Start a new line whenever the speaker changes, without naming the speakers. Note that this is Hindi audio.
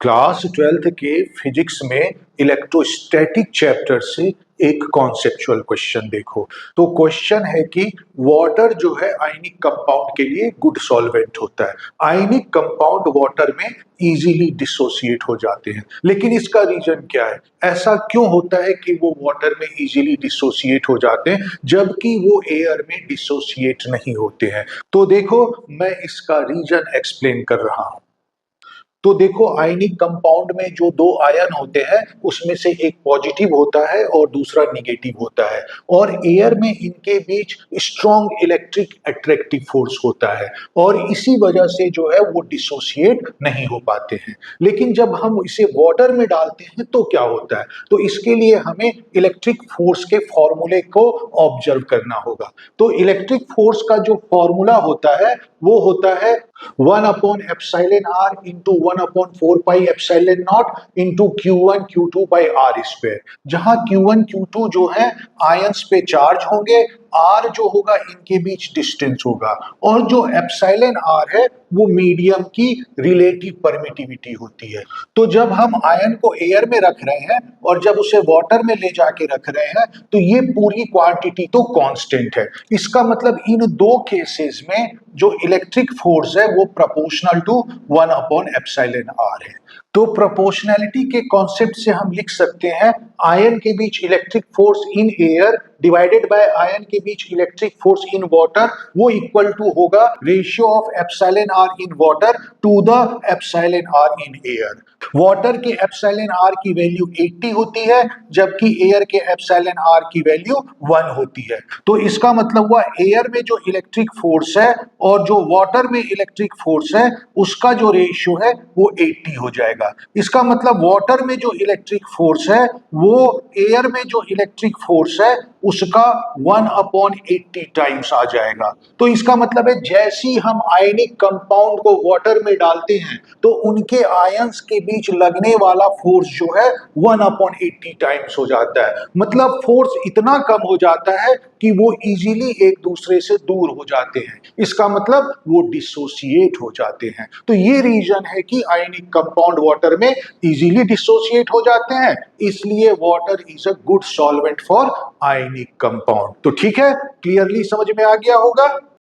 क्लास 12th के फिजिक्स में इलेक्ट्रोस्टैटिक चैप्टर से एक कॉन्सेप्चुअल क्वेश्चन देखो। तो क्वेश्चन है कि वाटर जो है आयनिक कंपाउंड के लिए गुड सॉल्वेंट होता है। आयनिक कंपाउंड वाटर में इजीली डिसोसिएट हो जाते हैं, लेकिन इसका रीजन क्या है? ऐसा क्यों होता है कि वो वाटर में इजीली डिसोसिएट हो जाते हैं जबकि वो एयर में डिसोसिएट नहीं होते हैं? तो देखो, मैं इसका रीजन एक्सप्लेन कर रहा हूं। तो देखो, आयनिक कंपाउंड में जो दो आयन होते हैं उसमें से एक पॉजिटिव होता है और दूसरा निगेटिव होता है, और एयर में इनके बीच स्ट्रॉन्ग इलेक्ट्रिक अट्रैक्टिव फोर्स होता है, और इसी वजह से जो है वो डिसोसिएट नहीं हो पाते हैं। लेकिन जब हम इसे वाटर में डालते हैं तो क्या होता है? तो इसके लिए हमें इलेक्ट्रिक फोर्स के फॉर्मूले को ऑब्जर्व करना होगा। तो इलेक्ट्रिक फोर्स का जो फॉर्मूला होता है वो होता है 1/एप्सिलॉन r into 1/4 pi epsilon not into Q1 Q2 by r², जहां Q1 Q2 जो है आयंस पे चार्ज होंगे, r जो होगा इनके बीच डिस्टेंस होगा, और जो एप्सिलॉन r है वो मीडियम की रिलेटिव परमिटिविटी होती है। तो जब हम आयन को एयर में रख रहे हैं और जब उसे वाटर में ले जाके रख रहे हैं तो ये पूरी क्वांटिटी तो कांस्टेंट है। इसका मतलब इन दो केसेस में जो इलेक्ट्रिक फोर्स है वो प्रोपोर्शनल टू 1/एप्सिलॉन r है। तो प्रोपोर्शनैलिटी के कॉन्सेप्ट से हम लिख सकते हैं आयन के बीच electric force in air divided by ion के बीच इलेक्ट्रिक फोर्स इन वाटर, वो इक्वल टू होगा ratio of epsilon r in water to the epsilon r in air. Water के एप्सिलॉन r की वैल्यू 80 होती है जबकि एयर के एप्सिलॉन r की वैल्यू 1 होती है। तो इसका मतलब हुआ एयर में जो इलेक्ट्रिक फोर्स है और जो वाटर में इलेक्ट्रिक फोर्स है उसका जो रेशियो है वो 80 हो जाएगा। इसका मतलब वाटर में जो इलेक्ट्रिक फोर्स है वो एयर में जो इलेक्ट्रिक फोर्स है उसका 1/80 टाइम्स आ जाएगा। तो इसका मतलब है जैसी हम आयनिक कंपाउंड को वाटर में डालते हैं तो उनके आयंस के बीच लगने वाला फोर्स जो है 1/80 टाइम्स हो जाता है। मतलब फोर्स इतना कम हो जाता है कि वो इजीली एक दूसरे से दूर हो जाते हैं। इसका मतलब वो डिसोसिएट हो जाते हैं। तो ये रीजन है कि आयनिक कंपाउंड वाटर में इजीली डिसोसिएट हो जाते हैं, इसलिए water is a good solvent for ionic compound. तो ठीक है, क्लियरली समझ में आ गया होगा।